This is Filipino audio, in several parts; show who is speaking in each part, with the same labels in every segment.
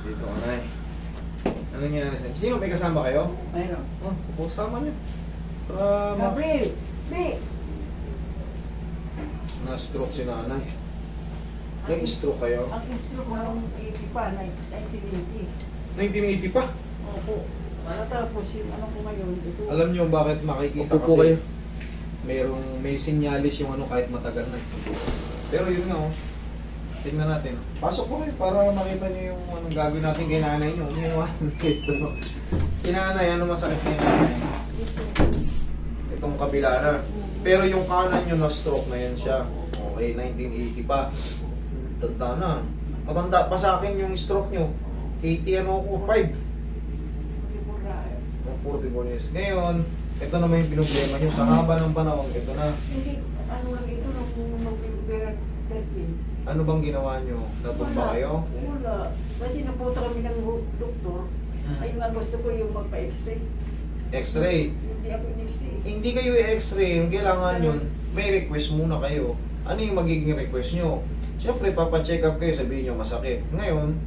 Speaker 1: Dito ka na eh. Ano nangyari sa'yo? Sino? May kasama kayo?
Speaker 2: Mayroon.
Speaker 1: Oh, kasama niyo. Para
Speaker 2: Gabi! Bi!
Speaker 1: na-stroke si nanay. May stroke kayo?
Speaker 2: Ang stroke ko nung 80 pa, 1980.
Speaker 1: 1980 pa.
Speaker 2: Opo. Tapos yung ano ko ngayon, ito.
Speaker 1: Alam niyo bakit makikita
Speaker 3: Upo po
Speaker 1: kasi
Speaker 3: kayo.
Speaker 1: may sinyalis yung ano kahit matagal na. Pero yun nga oh. Tingnan natin. Pasok po kayo para makita niyo yung anong gagawin natin kay nanay niyo. Ito. Si nanay, ano masakit kay nanay? Itong kabila na. Pero yung kanan niyo na-stroke na yan siya. Okay, 1980 pa. Tanda na. Matanda pa sa akin yung stroke niyo. 80 ano ko, 5. 44 years. Ngayon, ito naman yung pinoblema nyo. Sa haba ng panahon, ito na.
Speaker 2: Hindi, ano lang ito nung November 13.
Speaker 1: Ano bang ginawa nyo? Natumba kayo?
Speaker 2: Wala. Kasi napunta kami ng doktor. Ay nga gusto ko yung magpa-x-ray.
Speaker 1: X-ray.
Speaker 2: Hindi ako in-x-ray.
Speaker 1: Hindi kayo i-x-ray. Ang kailangan yun, may request muna kayo. Ano yung magiging request nyo? Siyempre, papacheck up kayo, sabihin nyo masakit. Ngayon,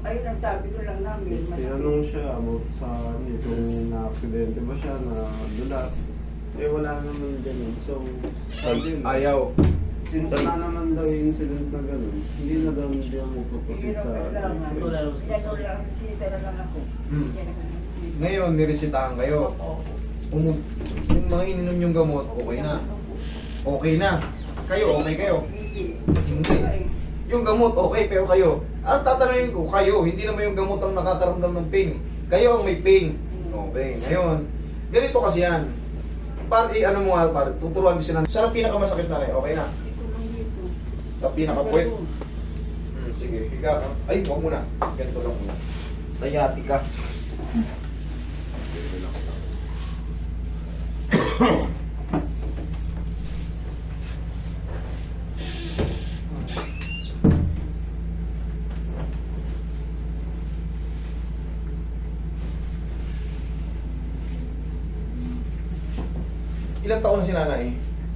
Speaker 2: Ayun ang sabi ko lang namin.
Speaker 3: Tinanong siya about sa kung na-aksidente ba siya, na dulas. Eh wala naman ganun. So, sabi yun.
Speaker 1: ayaw.
Speaker 3: Since na naman daw yung incident na ganun, hindi na daw niya magpuproceed sa x-ray.
Speaker 2: Yan lang, sita na lang ako.
Speaker 1: Hmm.
Speaker 2: Yan ang sita.
Speaker 1: Ngayon, niresitahan kayo.
Speaker 2: Opo.
Speaker 1: Yung mga ininom yung gamot, okay na. Okay na. Kayo, okay kayo. Hindi. Yung gamot, okay, pero kayo. At tatanungin ko, kayo, hindi naman yung gamot ang nakakaramdam ng pain. Kayo ang may pain. Okay, ngayon, ganito kasi yan. Ano mo nga, pare, tuturuan din sila. Saan ang pinakamasakit na rin? Okay na.
Speaker 2: Ito lang dito.
Speaker 1: Sa pinakapuwet. Sige, higa ka. Ay, huwag muna. Ganito lang muna. Sayati ka. Okay, relax lang. Ilang taon na si nanay?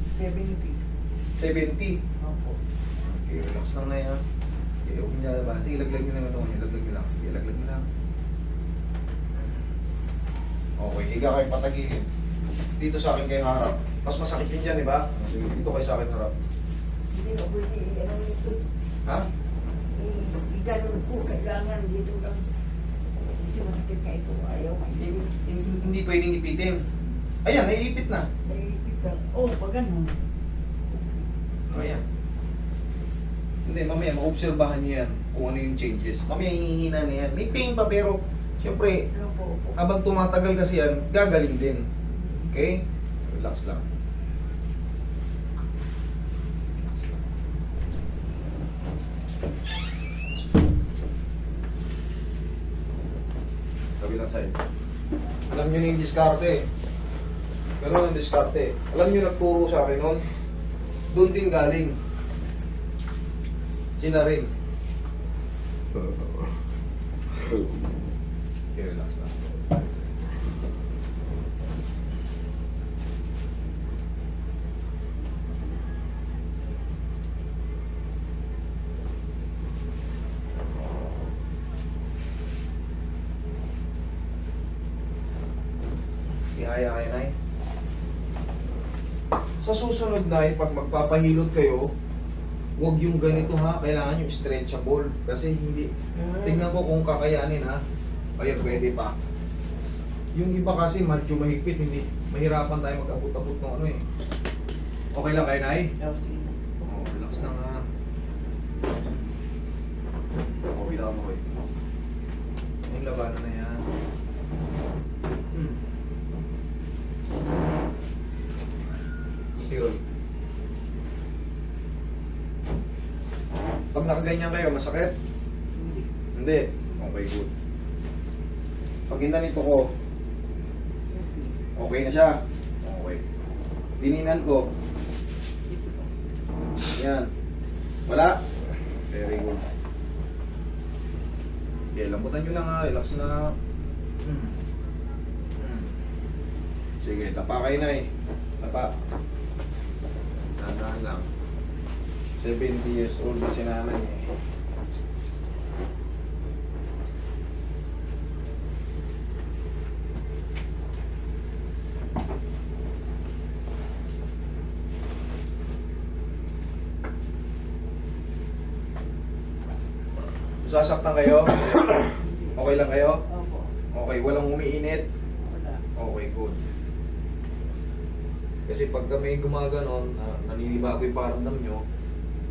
Speaker 2: 70.
Speaker 1: 70.
Speaker 2: Opo.
Speaker 1: Okay, relax lang na yan. Okay, huwag niya ba? Sige, laglag nyo lang ito. Laglag nyo lang. Sige, laglag nyo lang. Okay, higa kayo patagilid. Dito sa akin kayo harap. Mas masakit yun dyan, di ba? Sige, dito kayo sa akin harap.
Speaker 2: Hindi ko pwede, ano ito.
Speaker 1: Ha?
Speaker 2: Ganun po, kailangan dito lang. Kasi masakit nga ito, ayaw.
Speaker 1: Hindi pwedeng ipitin. Ayan, naiipit na.
Speaker 2: Naipit lang. Oh, pag ganun.
Speaker 1: Ayan. Hindi, mamaya, maobserbahan niyo yan kung ano yung changes. Mamaya, hihina na yan. May pain pa, pero, siyempre,
Speaker 2: Ano po, opo.
Speaker 1: habang tumatagal kasi yan, gagaling din. Okay? Relax lang. Relax lang. Kabilang side. Alam nyo na yung diskarte. Ganun ang diskarte. Alam nyo nagturo sa akin noon? Doon din galing. Sina rin. Okay, relax lang. Ihaya kayo, Nay. Sa susunod, Nay, pag magpapahilot kayo, huwag yung ganito ha, kailangan yung stretchable. Kasi hindi, tingnan ko kung kakayanin ha. Ayan, pwede pa. Yung iba kasi medyo mahigpit, hindi, mahirapan tayo mag-abot-abot ng ano eh. Okay lang kayo, Nay? Oh, relax lang ha. Okay lang ako eh. Yung labanan na yan. Hero. Pag nakaganyan kayo, masakit? Hindi. Okay, good. Pag inanito ko, okay na siya. Okay. Dininan ko. Yan. Wala? Very good. Okay, lambutan nyo lang ha. Relax na. Sige, tapa kayo na eh. Tapa. Tandaan lang. 70 years old na si nanay eh. Sasaktan kayo? Okay lang kayo?
Speaker 2: Opo.
Speaker 1: Okay, walang umiinit?
Speaker 2: Wala.
Speaker 1: Okay, good. Kasi pag kami gumaganon, naninibago yung pakiramdam nyo,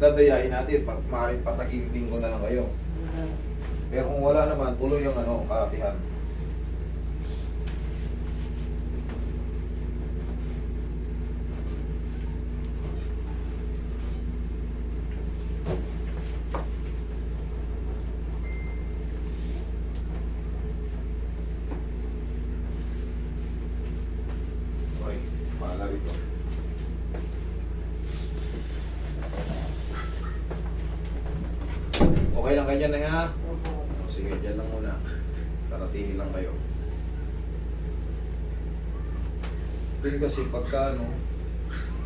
Speaker 1: dadayain natin, pag maaaring pataginding ko na lang kayo.
Speaker 2: Wala.
Speaker 1: Pero kung wala naman, tuloy yung karatihan. Okay, paala rito. Okay lang ganyan na ha?
Speaker 2: Opo.
Speaker 1: O, sige, dyan lang muna. Karatihin lang kayo. Then kasi pagka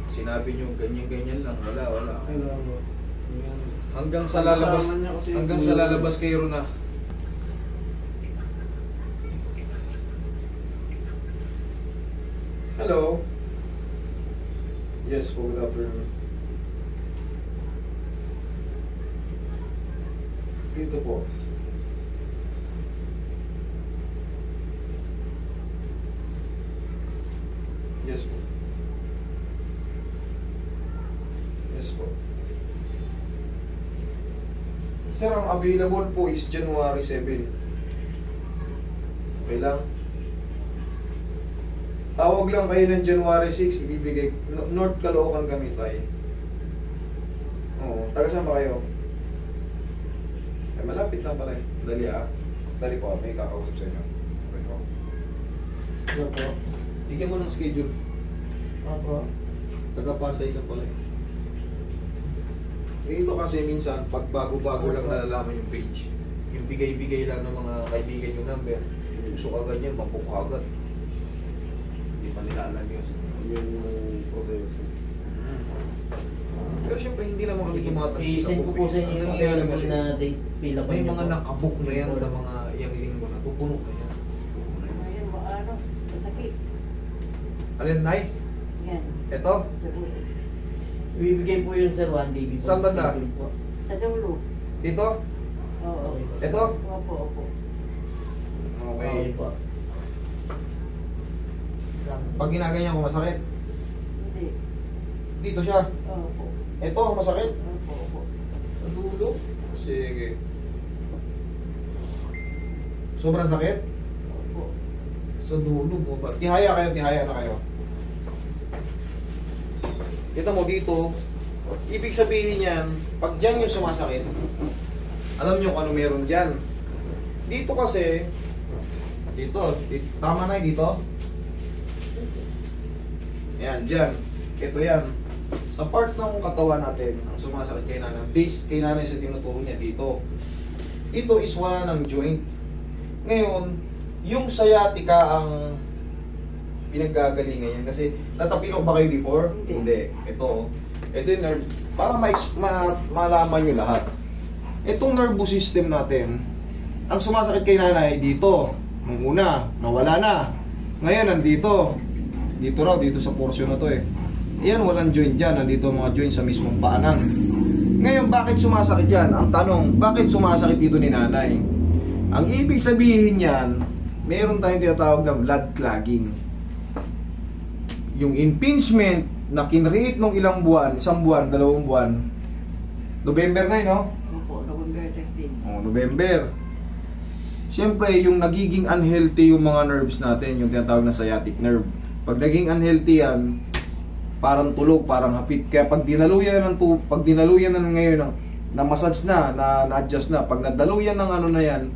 Speaker 1: sinabi nyo ganyan-ganyan lang, wala.
Speaker 3: Kailangan mo. Yan.
Speaker 1: Hanggang sa lalabas,
Speaker 3: Kasama niya kasi
Speaker 1: hanggang
Speaker 3: yung-
Speaker 1: sa lalabas kayo na. Hello? Yes, po, good afternoon. Dito po. Yes po. Yes po. Sir, ang available po is January 7. Okay lang? Tawag lang kayo ng January 6, ibibigay. North Caloocan kami tayo. Oo, taga saan ba kayo? Ay, malapit lang pala eh. Dali Dali po, may kakausap sa inyo. Okay po.
Speaker 3: Ano po?
Speaker 1: Bigyan mo ng schedule.
Speaker 3: Opo.
Speaker 1: Taga-Pasay lang pala eh. Eh, iba kasi minsan, pag bago-bago lang nalalaman yung page. Yung bigay-bigay lang ng mga kaibigan yung number. Gusto ka ganyan, mampok ka agad. Hindi pa nila alam yun.
Speaker 3: Yun yung proseso.
Speaker 1: Pero syempre, hindi naman kami tumatanggap
Speaker 4: I-send ko po sa inyo
Speaker 1: Ang
Speaker 4: yung
Speaker 1: nangyayari kasi,
Speaker 4: na date pila pa
Speaker 1: may
Speaker 4: niyo
Speaker 1: mga
Speaker 4: po.
Speaker 1: nakabook na yan sa mga iyang linggo na. Tupuno na yan.
Speaker 2: Ayun, masakit.
Speaker 1: Alin, Nay?
Speaker 2: Yan.
Speaker 1: Eto?
Speaker 2: Sa ulo.
Speaker 4: Ibibigay po yun sir one day before.
Speaker 1: Saan banda?
Speaker 4: schedule po.
Speaker 2: Sa dulo.
Speaker 1: Dito?
Speaker 2: Oo.
Speaker 4: Okay po.
Speaker 1: Eto?
Speaker 2: Opo.
Speaker 1: Okay.
Speaker 4: Okay po.
Speaker 1: Pag ginaganyan ko, masakit.
Speaker 2: Hindi.
Speaker 1: Dito siya.
Speaker 2: Opo.
Speaker 1: Eto, masakit.
Speaker 2: Opo.
Speaker 1: Sa dulo? Sige. Sobrang sakit?
Speaker 2: Opo.
Speaker 1: Sa dulo mo ba? Tihaya na kayo. Kita mo dito, ibig sabihin yan, pag dyan yung sumasakit, alam nyo kung ano meron dyan. Dito kasi, tama na dito? Yan, dyan. Ito yan. Sa parts ng katawan natin, ang sumasakit kay nanay, base kay nanay sa tinuturo niya dito. Ito is wala ng joint. Ngayon, yung sciatica ang pinaggagalingan yan. Kasi natapilok ba kayo before?
Speaker 2: Hindi.
Speaker 1: Ito yung nerve. Para malaman nyo lahat. Itong nervous system natin, ang sumasakit kay nanay dito. Nung una, nawala na. Ngayon, nandito. Dito sa portion na to eh. Yan, walang joint dyan. Nandito ang mga joint sa mismong paanan. Ngayon, bakit sumasakit dyan? Ang tanong, bakit sumasakit dito ni nanay? Ang ibig sabihin yan, meron tayong tinatawag na blood clogging. Yung impingement na kinreate nung ilang buwan, 1 buwan, 2 buwan, November na no?
Speaker 2: Opo. November 13.
Speaker 1: Oh, November. Siyempre, yung nagiging unhealthy yung mga nerves natin, yung tinatawag na sciatic nerve. Pag naging unhealthy yan, parang tulog, parang hapit. Kaya pag dinaluyan na ngayon na massage na-adjust na, pag nadaluyan ng ano na yan,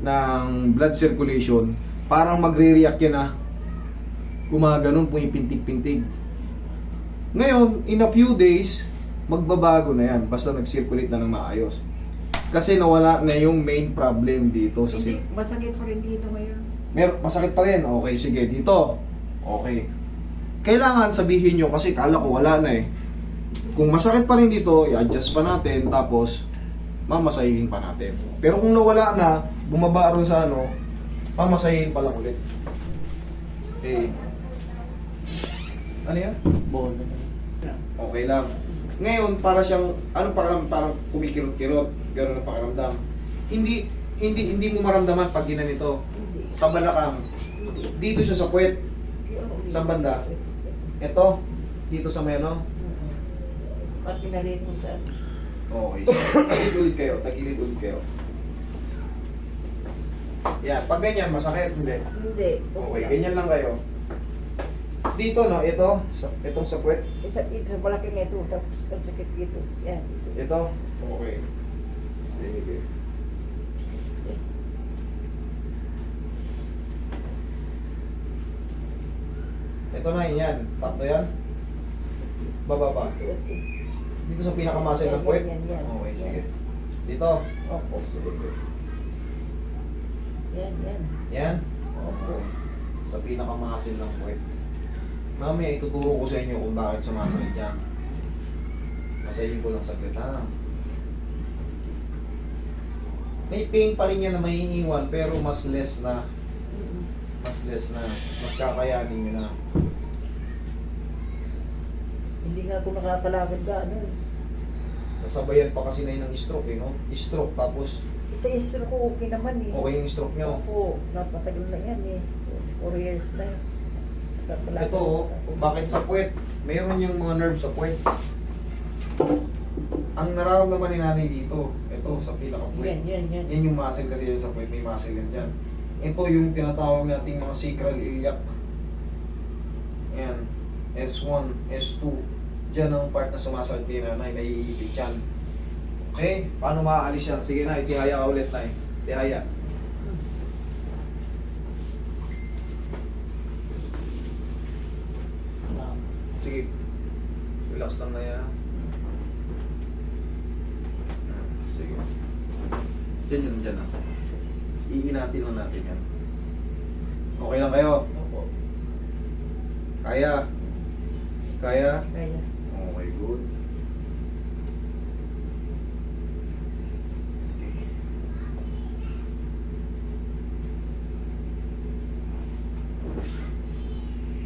Speaker 1: ng blood circulation, parang magre-react yan na gumaganon, pumipintig-pintig. Ngayon, in a few days, magbabago na yan, basta nag-circulate na ng maayos. Kasi nawala na yung main problem dito sa
Speaker 2: Hindi. Masakit pa rin dito ngayon.
Speaker 1: masakit pa rin. Okay, sige, dito. Okay. Kailangan sabihin nyo, kasi kala ko wala na eh. Kung masakit pa rin dito, i-adjust pa natin, tapos mamasahin pa natin. Pero kung nawala na, bumaba rin sa mamasahin pa lang ulit. Okay. Ano yan?
Speaker 4: Bone.
Speaker 1: Okay lang. Ngayon, para siyang, parang kumikirot-kirot, gano'n ang pakiramdam. hindi mo maramdaman pag ginanito.
Speaker 2: Hindi.
Speaker 1: Sa balakang.
Speaker 2: Hindi.
Speaker 1: Dito siya sa puwet.
Speaker 2: Yung-
Speaker 1: Saan banda? Ito. Dito sa may ano.
Speaker 2: Pati na rin mo sa...
Speaker 1: Okay. Tagilid ulit kayo. Tagilid ulit kayo. Yan. Pag ganyan, masakit. Hindi.
Speaker 2: Hindi.
Speaker 1: Okay. Ganyan lang kayo. Dito, no? Ito. Itong sa puwet.
Speaker 2: Isa ito, malaki nga ito. Tapos ang sakit dito. Yan. Ito.
Speaker 1: Ito. Okay. Sige. Ito na yan. Sakto yan. Bababa.
Speaker 2: Ito.
Speaker 1: Dito sa pinakamasay ng puwet.
Speaker 2: Yan.
Speaker 1: Okay, sige. Dito.
Speaker 2: Opo.
Speaker 1: Sige.
Speaker 2: Yan.
Speaker 1: Yan.
Speaker 2: Opo.
Speaker 1: Sa pinakamasin ng puwet. Mamaya ituturo ko sa inyo kung bakit sumasakit yan. Masayin ko lang saglit ha. May pain pa rin yan na maiiwan pero mas less na. Mas less na. Mas kakayanin nyo na.
Speaker 2: Hindi nga ako nakakalakad gano'n.
Speaker 1: Nasabayan pa kasi na yun ng stroke eh, no? Stroke tapos
Speaker 2: Isa ko okay naman eh.
Speaker 1: okay yung stroke nyo.
Speaker 2: Opo. Napatagal na yan eh. 4 years na. Nakakalakad
Speaker 1: Ito oh,
Speaker 2: ako.
Speaker 1: bakit sa puwet? Mayroon yung mga nerve sa puwet. Ang nararamdaman ni nanay dito, ito sa pinaka-puwet.
Speaker 2: Yan.
Speaker 1: Yan yung muscle kasi yan sa puwet, may muscle yan dyan. Ito yung tinatawag nating mga sacral iliac. Yan. S1, S2. Diyan ang part na sumasakit kay nanay, naiipit yan. Okay? Paano maaalis yan? Sige na, itihaya ka ulit na Itihaya. Sige. Relax lang na yan. Sige. Diyan na. Iinatin lang natin yan. Okay lang kayo?
Speaker 2: Opo.
Speaker 1: Kaya? Kaya?
Speaker 2: Kaya.
Speaker 1: Okay, good.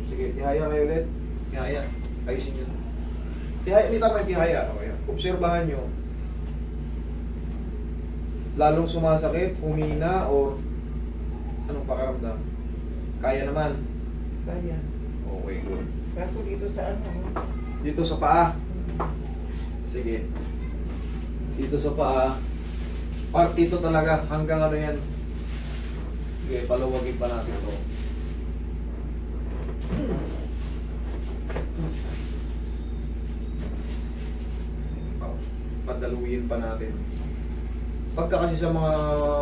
Speaker 1: Sige, tihaya kayo ulit. Tihaya. Ayusin nyo. Tihaya, hindi tama yung tihaya. Okay. Obserbahan nyo. Lalong sumasakit, humina, or anong pakaramdam? Kaya naman.
Speaker 2: Kaya.
Speaker 1: Okay, good.
Speaker 2: Kaso dito sa ano.
Speaker 1: Dito sa paa. Sige. Dito sa paa. Part dito talaga. Hanggang ano yan. Sige, palawagin pa natin to. Padaluin pa natin. Pagka kasi sa mga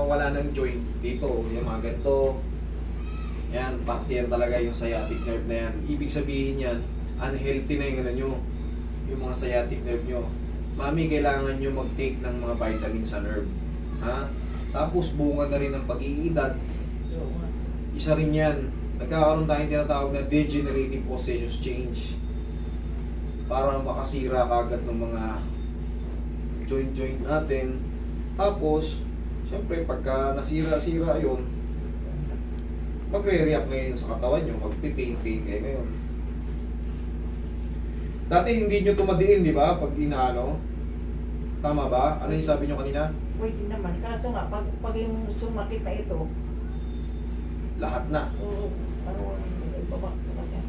Speaker 1: wala ng joint dito, yung mga ganito, yan, pati yan talaga yung sciatic nerve na yan. Ibig sabihin yan, unhealthy na yung ano nyo, yung mga sciatic nerve nyo. Mami, kailangan nyo mag-take ng mga vitamins sa nerve. Ha? Tapos bunga na rin ng pag-iidad. Isa rin yan. Nagkakaroon tayong tinatawag na degenerative osseous change. Para makasira kagad ng mga joint natin. Tapos, syempre, pagka nasira-sira yun, magre-react ngayon sa katawan nyo, magpipain kayo ngayon. Dati hindi nyo tumadiin, di ba? Pag inaano. Tama ba? Ano yung sabi nyo kanina?
Speaker 2: Pwede naman. Kaso nga, pag yung sumakit na ito,
Speaker 1: Lahat na.
Speaker 2: ano, ibaba ko niya.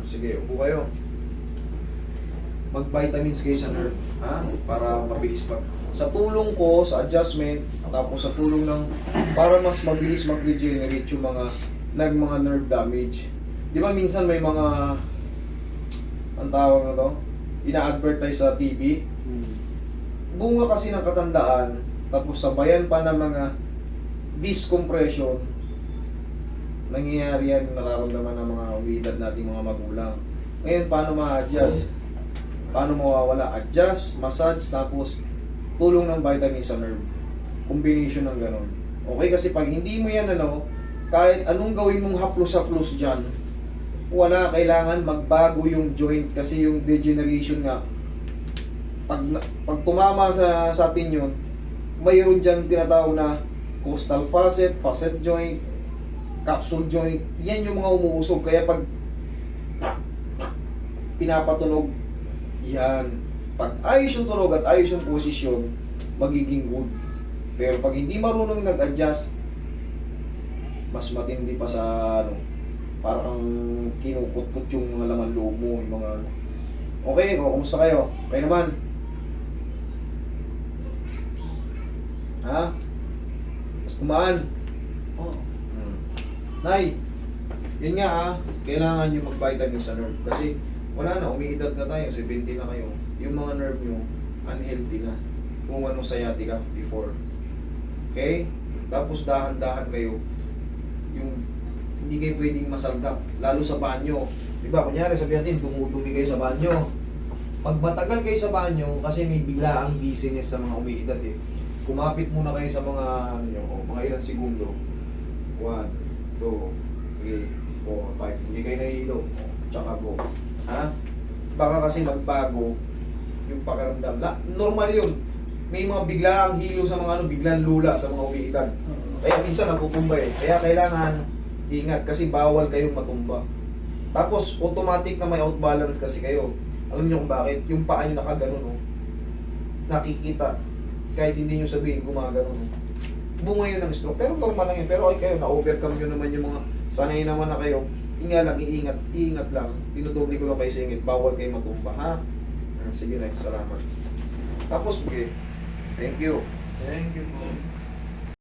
Speaker 1: Sige, upo kayo. Mag-vitamins kayo sa nerve, ha? Para mabilis sa tulong ko, sa adjustment, tapos sa tulong ng, para mas mabilis mag-regenerate yung mga nerve damage. Di ba minsan may mga, ang tawag na to, ina-advertise sa TV, bunga kasi ng katandaan, tapos sabayan pa ng mga discompression, nangyayari yan, nararamdaman ng mga edad nating mga magulang. Ngayon, paano ma-adjust? Paano mawawala? Adjust, massage, tapos tulong ng vitamin sa nerve. Combination ng ganon. Okay, kasi pag hindi mo yan, kahit anong gawin mong haplos-haplos dyan, wala, kailangan magbago yung joint kasi yung degeneration nga, pag tumama sa atin yun, mayroon dyan tinatawag na costal facet, facet joint, capsule joint, yan yung mga umuusog. Kaya pag pinapatunog, yan. Pag ayos yung tunog at ayos yung posisyon, magiging good. Pero pag hindi marunong nag-adjust, mas matindi pa sa ano, parang kinukut-kut yung mga laman loob mo, yung mga ano. Okay, o kumusta kayo? Okay naman? Ha? Mas kumaan?
Speaker 4: Oo.
Speaker 1: Nay, yun nga kailangan nyo mag-vitamin sa nerve. Kasi wala na, umiidad na tayo, 70 na kayo. Yung mga nerve nyo, unhealthy na. Kung anong sciatica before. Okay? Tapos dahan-dahan kayo. Yung hindi kayo pwedeng masaldak, lalo sa banyo. Diba, kunyari sabihin natin, dumudumi kayo sa banyo. Pag matagal kayo sa banyo, kasi may biglaang dizziness sa mga umiidad kumapit muna kayo sa mga, ano nyo, mga ilang segundo. 1, 2, 3, 4, 5. Hindi kayo nahihilo. Tsaka go. Ha? Baka kasi magbago yung pakiramdam. Normal yun. May mga biglaang hilo sa mga ano, biglang lula sa mga umiidad. Kaya minsan natutumba Kaya kailangan ingat kasi bawal kayong matumba. Tapos automatic na may outbalance kasi kayo. Alam niyo kung bakit? Yung paa niyo nakaganon nakikita. Kahit hindi niyo sabihin gumaganon bunga yun ng stroke. Pero normal lang yun. Pero okay kayo, na-overcome nyo naman yung mga sanay naman na kayo. Inga lang, iingat lang. Dinudoble ko lang kayo sa ingit. Bawal kayo matumba, ha? Sige na, salamat. Tapos, okay. Thank you.
Speaker 3: Thank you po.